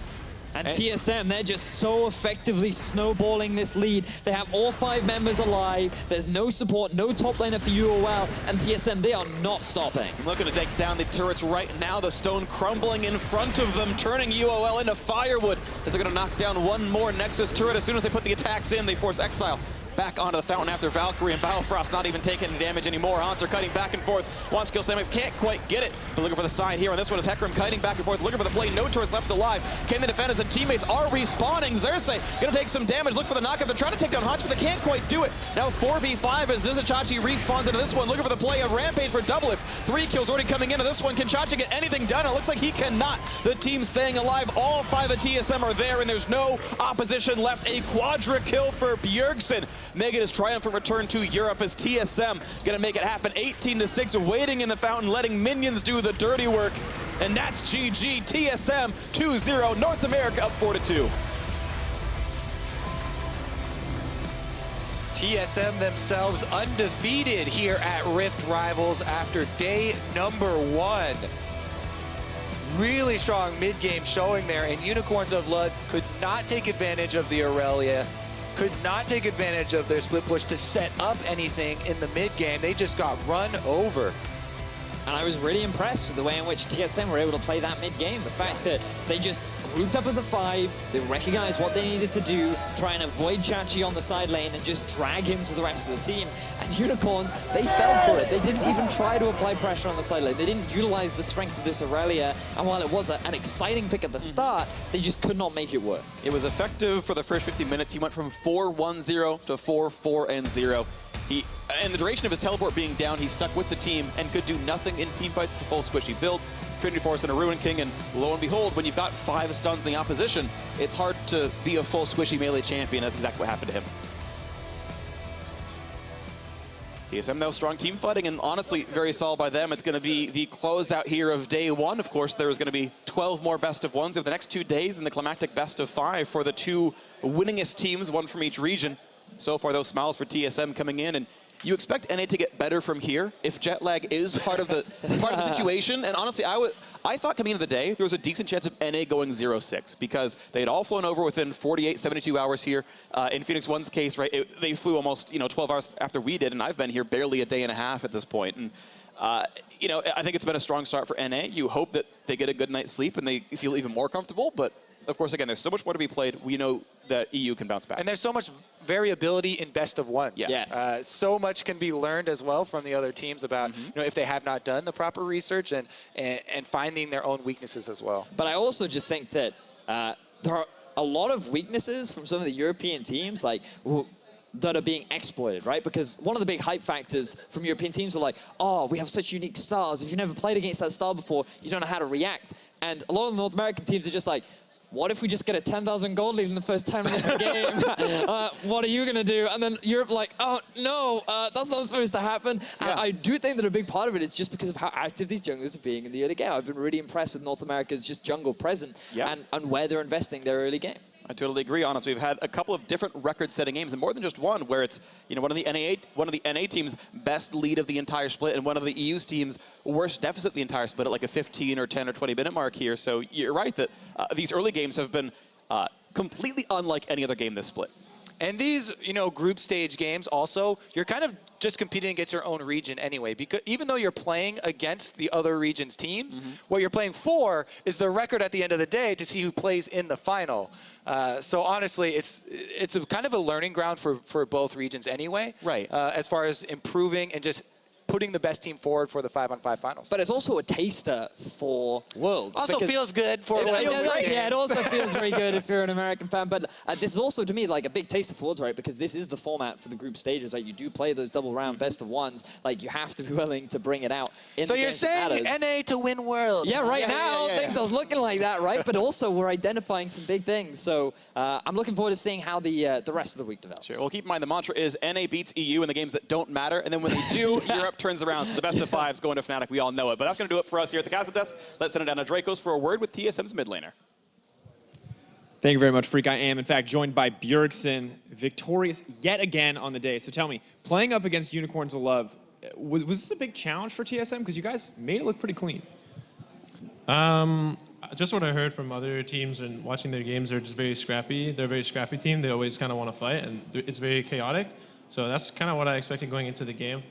And TSM, they're just so effectively snowballing this lead. They have all 5 members alive. There's no support, no top laner for UOL. And TSM, they are not stopping. Looking to take down the turrets right now. The stone crumbling in front of them, turning UOL into firewood. As they're going to knock down one more Nexus turret. As soon as they put the attacks in, they force Exileh back onto the fountain after Valkyrie, and Biofrost not even taking damage anymore. Hauntzer cutting back and forth. Wants to kill Samux, can't quite get it. But looking for the side here, and this one is Hecarim kiting back and forth, looking for the play. No turrets left alive. Can they defend as the teammates are respawning? Xerxe gonna take some damage. Look for the knockup. They're trying to take down Hauntzer, but they can't quite do it. Now 4v5 as Vizicsacsi respawns into this one, looking for the play of Rampage for DoubleLift. 3 kills already coming into this one. Can Xerxe get anything done? It looks like he cannot. The team staying alive. All 5 of TSM are there, and there's no opposition left. A quadra kill for Bjergsen. making his triumphant return to Europe as TSM gonna make it happen. 18-6, waiting in the fountain, letting minions do the dirty work. And that's GG. TSM 2-0, North America up 4-2. TSM themselves undefeated here at Rift Rivals after day number 1. Really strong mid-game showing there, and Unicorns of Love could not take advantage of the Irelia, could not take advantage of their split push to set up anything in the mid-game. They just got run over. And I was really impressed with the way in which TSM were able to play that mid-game. The fact that they just grouped up as a 5, they recognized what they needed to do, try and avoid Xayah on the side lane and just drag him to the rest of the team. And Unicorns, they fell for it. They didn't even try to apply pressure on the side lane. They didn't utilize the strength of this Irelia. And while it was an exciting pick at the start, they just could not make it work. It was effective for the first 50 minutes. He went from 4-1-0 to 4-4-0. In the duration of his teleport being down, he stuck with the team and could do nothing in teamfights. It's a full squishy build. Trinity Force and a Ruin King, and lo and behold, when you've got 5 stuns in the opposition, it's hard to be a full squishy melee champion. That's exactly what happened to him. TSM, though, strong team fighting, and honestly, very solid by them. It's going to be the closeout here of day 1. Of course, there's going to be 12 more best of 1s over the next 2 days, and the climactic best of 5 for the 2 winningest teams, 1 from each region. So far, those smiles for TSM coming in, and you expect NA to get better from here if jet lag is part of the situation. And honestly, I thought coming into the day there was a decent chance of NA going 0-6 because they had all flown over within 48, 72 hours here. In Phoenix One's case, right, they flew almost 12 hours after we did, and I've been here barely a day and a half at this point. And I think it's been a strong start for NA. You hope that they get a good night's sleep and they feel even more comfortable, but of course, again, there's so much more to be played. We know that EU can bounce back. And there's so much variability in best of 1s. Yes. So much can be learned as well from the other teams about if they have not done the proper research and finding their own weaknesses as well. But I also just think that there are a lot of weaknesses from some of the European teams, like that are being exploited, right? Because one of the big hype factors from European teams were like, oh, we have such unique styles. If you've never played against that style before, you don't know how to react. And a lot of the North American teams are just like, what if we just get a 10,000 gold lead in the first 10 minutes of the game? What are you going to do? And then Europe like, oh, no, that's not supposed to happen. Yeah. And I do think that a big part of it is just because of how active these junglers are being in the early game. I've been really impressed with North America's just jungle present and where they're investing their early game. I totally agree. Honestly, we've had a couple of different record-setting games, and more than just one, where it's one of the NA teams' best lead of the entire split, and one of the EU's teams' worst deficit the entire split at like a 15 or 10 or 20 minute mark here. So you're right that these early games have been completely unlike any other game this split. And these, group stage games also, you're kind of just competing against your own region anyway, because even though you're playing against the other region's teams, what you're playing for is the record at the end of the day to see who plays in the final. So honestly, it's a kind of a learning ground for both regions anyway. Right. As far as improving and just putting the best team forward for the 5-on-5 finals. But it's also a taster for Worlds. Also feels good for Worlds. Yeah, it also feels very good if you're an American fan. But this is also, to me, like a big taster for Worlds, right? Because this is the format for the group stages. Like, you do play those double round best of 1s. Like, you have to be willing to bring it out. So you're saying NA to win Worlds? Yeah, right now, things are looking like that, right? But also, we're identifying some big things. So I'm looking forward to seeing how the rest of the week develops. Sure. Well, keep in mind, the mantra is NA beats EU in the games that don't matter. And then when they do, Europe turns around. So the best of 5's going to Fnatic. We all know it. But that's going to do it for us here at the Castle Desk. Let's send it down to Dracos for a word with TSM's mid laner. Thank you very much, Phreak. I am, in fact, joined by Bjergsen, victorious yet again on the day. So tell me, playing up against Unicorns of Love, was this a big challenge for TSM? Because you guys made it look pretty clean. Just what I heard from other teams and watching their games, they're just very scrappy. They're a very scrappy team. They always kind of want to fight, and it's very chaotic. So that's kind of what I expected going into the game.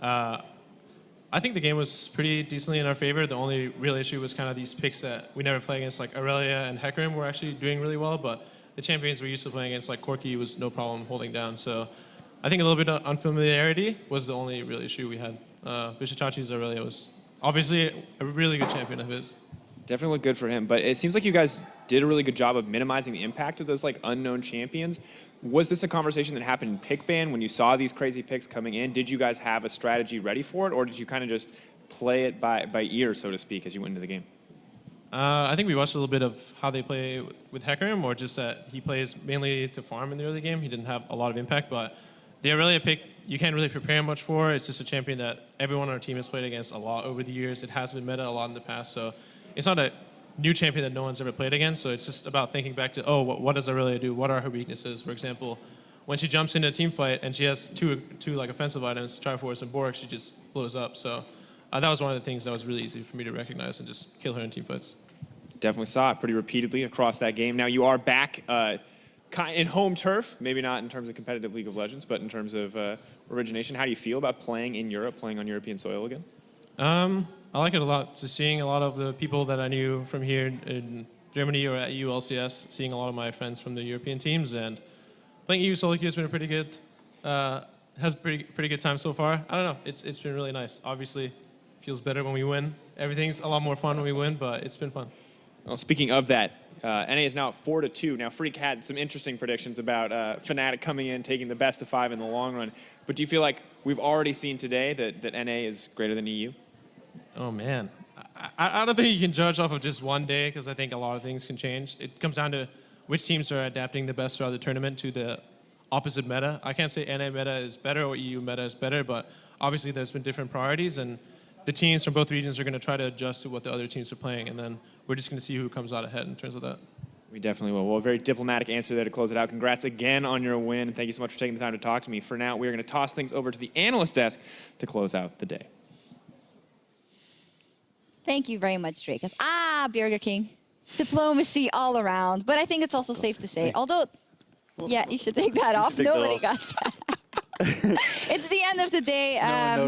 I think the game was pretty decently in our favor. The only real issue was kind of these picks that we never play against, like Irelia and Hecarim were actually doing really well, but the champions we're used to playing against, like Corki, was no problem holding down. So I think a little bit of unfamiliarity was the only real issue we had. Vizicacsi's Irelia was obviously a really good champion of his. Definitely looked good for him, but it seems like you guys did a really good job of minimizing the impact of those like unknown champions. Was this a conversation that happened in pick ban when you saw these crazy picks coming in? Did you guys have a strategy ready for it, or did you kind of just play it by ear, so to speak, as you went into the game? I think we watched a little bit of how they play with Hecarim, or just that he plays mainly to farm in the early game. He didn't have a lot of impact, but the Irelia pick, you can't really prepare much for. It's just a champion that everyone on our team has played against a lot over the years. It has been meta a lot in the past, so it's not a new champion that no one's ever played against. So it's just about thinking back to, oh, what does Irelia do? What are her weaknesses? For example, when she jumps into a team fight and she has two like offensive items, Triforce and Borg, she just blows up. So that was one of the things that was really easy for me to recognize and just kill her in team fights. Definitely saw it pretty repeatedly across that game. Now you are back in home turf, maybe not in terms of competitive League of Legends, but in terms of origination. How do you feel about playing in Europe, playing on European soil again? I like it a lot. Just seeing a lot of the people that I knew from here in Germany or at EU LCS, seeing a lot of my friends from the European teams, and playing EU solo queue has been a pretty good, has pretty good time so far. I don't know, it's been really nice. Obviously, feels better when we win. Everything's a lot more fun when we win, but it's been fun. Well, speaking of that, NA is now at 4-2. Now, Phreak had some interesting predictions about Fnatic coming in, taking the best of 5 in the long run. But do you feel like we've already seen today that NA is greater than EU? Oh, man. I don't think you can judge off of just one day, because I think a lot of things can change. It comes down to which teams are adapting the best throughout the tournament to the opposite meta. I can't say NA meta is better or EU meta is better, but obviously there's been different priorities, and the teams from both regions are going to try to adjust to what the other teams are playing, and then we're just going to see who comes out ahead in terms of that. We definitely will. Well, a very diplomatic answer there to close it out. Congrats again on your win, and thank you so much for taking the time to talk to me. For now, we are going to toss things over to the analyst desk to close out the day. Thank you very much, Drake. Burger King. Diplomacy all around. But I think it's also safe to say, although, yeah, you should take that off. Nobody got that. It's the end of the day. No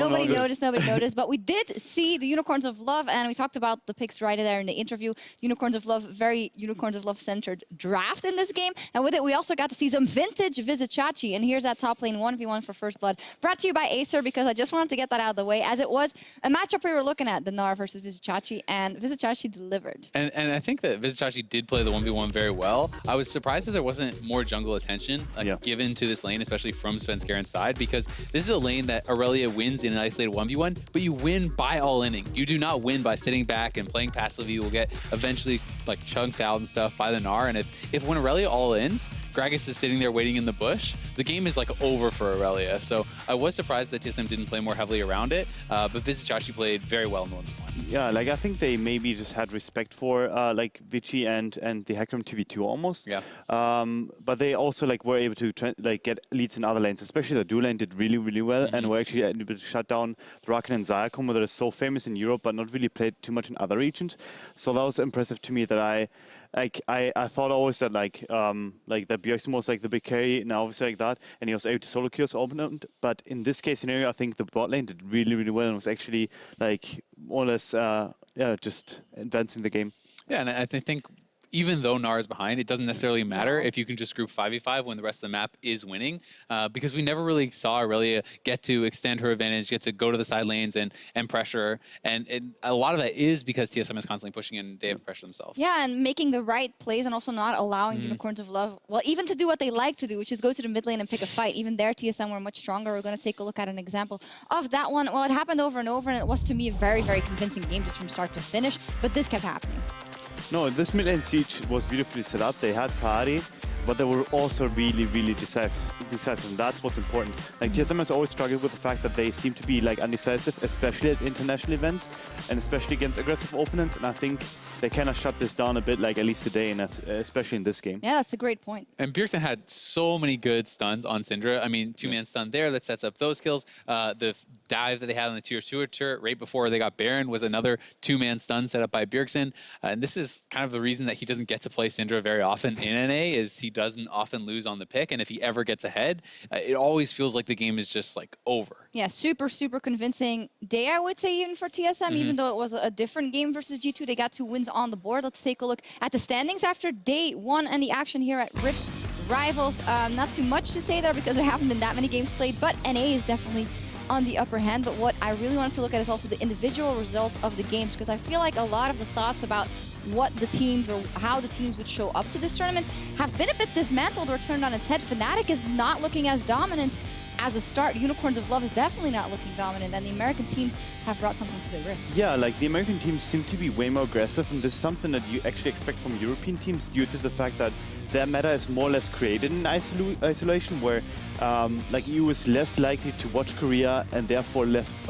one noticed. Nobody noticed. But we did see the Unicorns of Love, and we talked about the picks right there in the interview. Unicorns of Love, very Unicorns of Love-centered draft in this game. And with it, we also got to see some vintage Vizicsacsi. And here's that top lane 1v1 for First Blood. Brought to you by Acer, because I just wanted to get that out of the way, as it was a matchup we were looking at, the Gnar versus Vizicsacsi, and Vizicsacsi delivered. And I think that Vizicsacsi did play the 1v1 very well. I was surprised that there wasn't more jungle attention given to this lane, especially from Svenskeren's side, because this is a lane that Irelia wins in an isolated 1v1, but you win by all-inning. You do not win by sitting back and playing passively. You will get eventually like chunked out and stuff by the Gnar, and if when Irelia all-ins, Gragas is sitting there waiting in the bush, the game is like over for Irelia. So I was surprised that TSM didn't play more heavily around it, but Vizicsacsi played very well in the 1v1. Yeah, like I think they maybe just had respect for like Vici and the Hecarim 2v2 almost. Yeah. But they also like were able to get leads in other lanes, especially the dual lane did really well, and were actually able to shut down the Rakan and Xayah combo that is so famous in Europe, but not really played too much in other regions. So that was impressive to me. That I thought always that like that Bjergsen was like the big carry, and obviously like that, and he was able to solo queue his opponent. But in this case scenario, I think the bot lane did really well and was actually like more or less just advancing the game. Yeah, and I think even though Gnar is behind, it doesn't necessarily matter if you can just group 5v5 when the rest of the map is winning, because we never really saw Irelia get to extend her advantage, get to go to the side lanes and pressure her. And a lot of that is because TSM is constantly pushing and they have pressure themselves. Yeah, and making the right plays and also not allowing Unicorns of Love, well, even to do what they like to do, which is go to the mid lane and pick a fight. Even there, TSM were much stronger. We're going to take a look at an example of that one. Well, it happened over and over, and it was to me a very convincing game just from start to finish, but this kept happening. No, this mid lane siege was beautifully set up. They had priority, but they were also really decisive. And that's what's important. Like TSM has always struggled with the fact that they seem to be like undecisive, especially at international events, and especially against aggressive opponents. And I think they kind of shut this down a bit, like at least today, and especially in this game. Yeah, that's a great point. And Bjergsen had so many good stuns on Syndra. I mean, two-man stun there that sets up those kills. The dive that they had on the tier 2 turret right before they got Baron was another two-man stun set up by Bjergsen. And this is kind of the reason that he doesn't get to play Syndra very often in NA, is he doesn't often lose on the pick. And if he ever gets ahead, it always feels like the game is just like over. Yeah, super convincing day, I would say, even for TSM, even though it was a different game versus G2. They got 2 wins on the board. Let's take a look at the standings after day 1 and the action here at Rift Rivals. Not too much to say there because there haven't been that many games played, but NA is definitely on the upper hand. But what I really wanted to look at is also the individual results of the games, because I feel like a lot of the thoughts about what the teams or how the teams would show up to this tournament have been a bit dismantled or turned on its head. Fnatic is not looking as dominant as a start. Unicorns of Love is definitely not looking dominant, and the American teams have brought something to the Rift. Yeah, like the American teams seem to be way more aggressive, and this is something that you actually expect from European teams due to the fact that their meta is more or less created in isolation, where like EU is less likely to watch Korea and therefore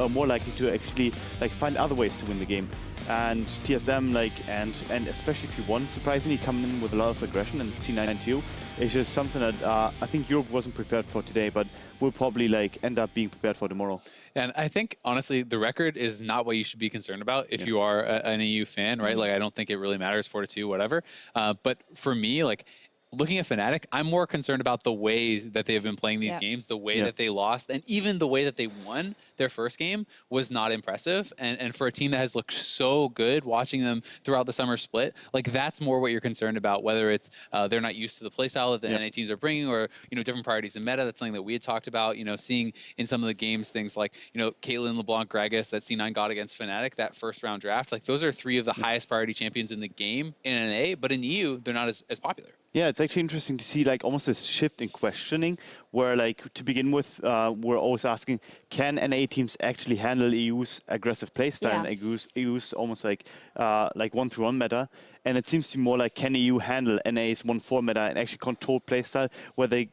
more likely to actually like find other ways to win the game. And TSM and especially P1 surprisingly coming in with a lot of aggression, and C9 too. It's just something that I think Europe wasn't prepared for today, but will probably like end up being prepared for tomorrow. And I think, honestly, the record is not what you should be concerned about if you are an EU fan, right? Like, I don't think it really matters, 4-2, whatever. But for me, like, looking at Fnatic, I'm more concerned about the ways that they've been playing these games, the way that they lost, and even the way that they won their first game was not impressive. And for a team that has looked so good, watching them throughout the summer split, like that's more what you're concerned about, whether it's they're not used to the playstyle that the NA teams are bringing, or, you know, different priorities in meta. That's something that we had talked about, you know, seeing in some of the games things like, you know, Caitlyn, LeBlanc, Gragas that C9 got against Fnatic, that first round draft. Like those are three of the highest priority champions in the game in NA, but in EU, they're not as popular. Yeah, it's actually interesting to see like almost this shift in questioning where like to begin with, we're always asking, can NA teams actually handle EU's aggressive playstyle and EU's almost like 1-3-1 meta? And it seems to be more like, can EU handle NA's 1-4 meta and actually control playstyle where they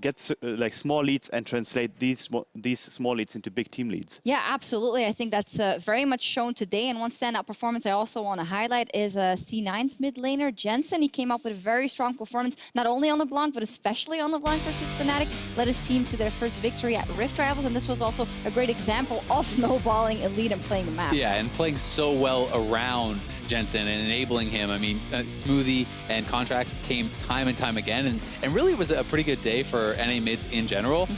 get like small leads and translate these small leads into big team leads? Yeah, absolutely. I think that's very much shown today. And one standout performance I also want to highlight is C9's mid laner, Jensen. He came up with a very strong performance, not only on LeBlanc, but especially on LeBlanc versus Fnatic. Led his team to their first victory at Rift Rivals, and this was also a great example of snowballing a lead and playing the map. Yeah, and playing so well around Jensen and enabling him. I mean, Smoothie and Contracts came time and time again, and really was a pretty good day for NA mids in general.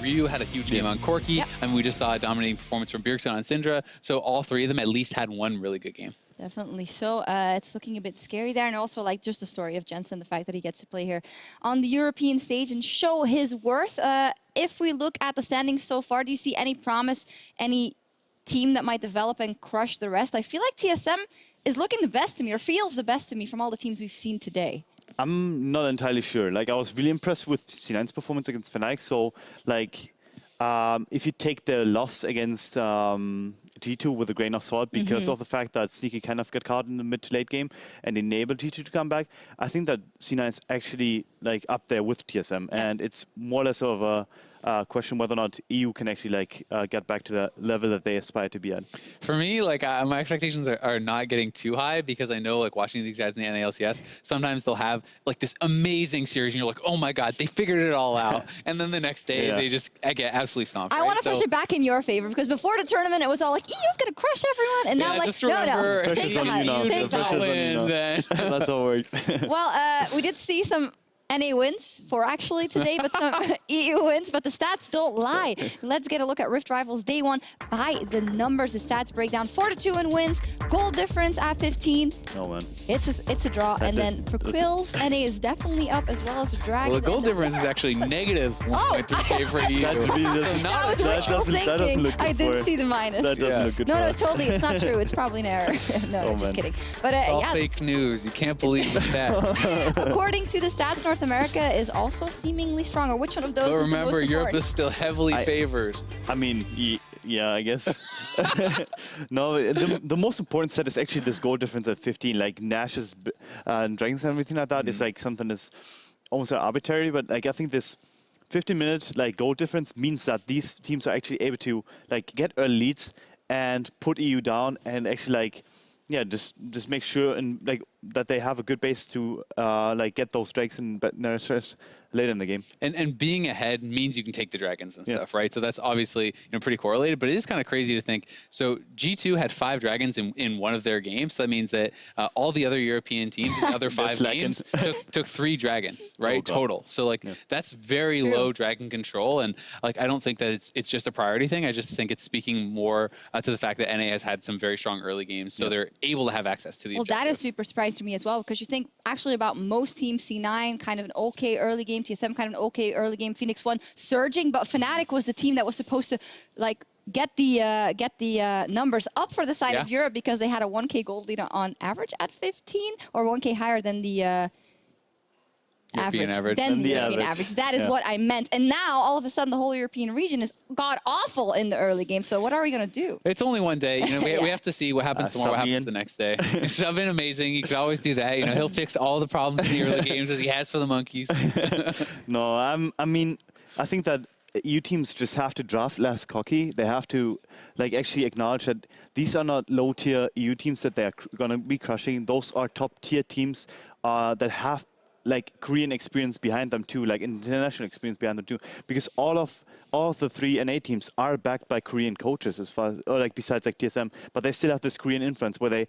Ryu had a huge game on Corki. I mean, we just saw a dominating performance from Bjergsen on Syndra, so all three of them at least had one really good game. Definitely so. It's looking a bit scary there, and also like just the story of Jensen, the fact that he gets to play here on the European stage and show his worth. If we look at the standings so far, do you see any promise, any team that might develop and crush the rest? I feel like TSM is looking the best to me, or feels the best to me from all the teams we've seen today. I'm not entirely sure. Like I was really impressed with C9's performance against Fnatic. So like if you take the loss against G2 with a grain of salt because of the fact that Sneaky kind of got caught in the mid to late game and enabled G2 to come back, I think that C9 is actually like up there with TSM, and it's more or less of a question whether or not EU can actually like get back to the level that they aspire to be at. For me, like my expectations are not getting too high, because I know like watching these guys in the NA LCS, sometimes they'll have like this amazing series and you're like, oh my god, they figured it all out, and then the next day they just get absolutely stomped. I want to push it back in your favor, because before the tournament it was all like EU's gonna crush everyone, and now like just remember, no, take the hype, take the hype. That's how it works. Well, we did see some NA wins for actually today, but some EU wins, but the stats don't lie. Let's get a look at Rift Rivals Day 1 by the numbers. The stats break down 4-2 in wins, goal difference at 15. Oh man. It's a draw, and then for Quills, NA is definitely up as well as the Dragon. Well, the goal difference is actually negative 1.3K for EU. That was wishful thinking. I didn't see the minus. That doesn't look good. No, totally, it's not true. It's probably an error. No, just kidding. But all yeah. fake news. You can't believe that. According to the stats, North America is also seemingly stronger. Which one of those But is remember, the most Europe important? is still heavily favored. I mean, yeah, I guess. No, the most important set is actually this goal difference at 15. Like Nash's and Dragons and everything like that is like something that's almost arbitrary. But like I think this 15-minute like goal difference means that these teams are actually able to like get early leads and put EU down, and actually like just make sure and like that they have a good base to like get those drakes and nurses later in the game. And being ahead means you can take the dragons and stuff, right? So that's obviously pretty correlated, but it is kind of crazy to think. So G2 had 5 dragons in one of their games. So that means that all the other European teams in the other 5 games took 3 dragons, right? Total. So like that's very low dragon control, and like I don't think that it's just a priority thing. I just think it's speaking more to the fact that NA has had some very strong early games, so they're able to have access to these. Well, that is super surprising to me as well, because you think actually about most teams. C9 kind of an okay early game, TSM kind of an okay early game, Phoenix One surging, but Fnatic was the team that was supposed to like get the numbers up for the side of Europe, because they had a 1K gold lead on average at 15, or 1K higher than the European average. Than the European average. That is what I meant. And now, all of a sudden, the whole European region is god-awful in the early game. So what are we going to do? It's only one day. We have to see what happens tomorrow, what happens the next day. Something amazing. You could always do that. He'll fix all the problems in the early games as he has for the monkeys. No, I mean, I think that EU teams just have to draft less cocky. They have to actually acknowledge that these are not low-tier EU teams that they're going to be crushing. Those are top-tier teams that have Korean experience behind them too, international experience behind them too, because all of the 3 NA teams are backed by Korean coaches as far as, or besides TSM, but they still have this Korean influence where they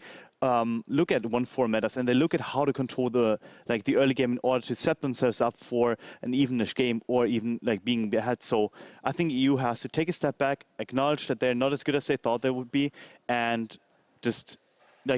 look at 1-4 metas and they look at how to control the early game in order to set themselves up for an evenish game or even being ahead. So I think EU has to take a step back, acknowledge that they're not as good as they thought they would be, and just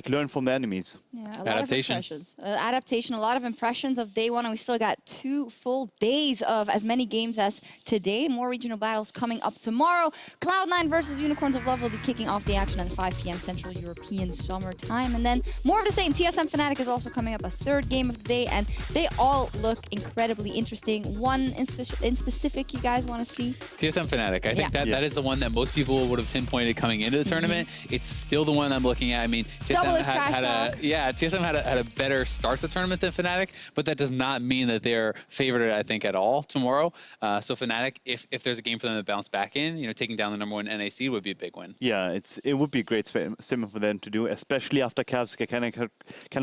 learn from the enemies. Yeah, a lot Adaptation. of impressions. Adaptation, a lot of impressions of day one, and we still got 2 full days of as many games as today. More regional battles coming up tomorrow. Cloud9 versus Unicorns of Love will be kicking off the action at 5 p.m. Central European Summer Time. And then more of the same. TSM Fnatic is also coming up, a 3rd game of the day, and they all look incredibly interesting. One in specific you guys want to see? TSM Fnatic. I think that is the one that most people would have pinpointed coming into the tournament. It's still the one I'm looking at. I mean, TSM had a better start to the tournament than Fnatic, but that does not mean that they're favored, I think, at all tomorrow. So Fnatic, if there's a game for them to bounce back in, taking down the #1 NA seed would be a big win. Yeah, it would be a great sim for them to do, especially after Caps kind of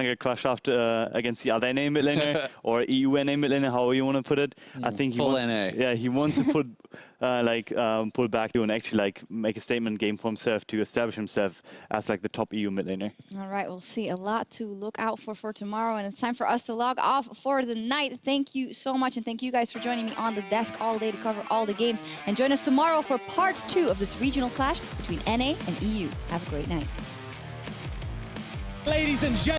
get crushed after against the other NA mid laner or EU NA mid laner, however you want to put it. I think he wants, he wants to put pull back to and actually make a statement game for himself to establish himself as the top EU mid laner. All right, we'll see a lot to look out for tomorrow, and it's time for us to log off for the night. Thank you so much, and thank you guys for joining me on the desk all day to cover all the games. And join us tomorrow for part 2 of this regional clash between NA and EU. Have a great night. Ladies and gentlemen.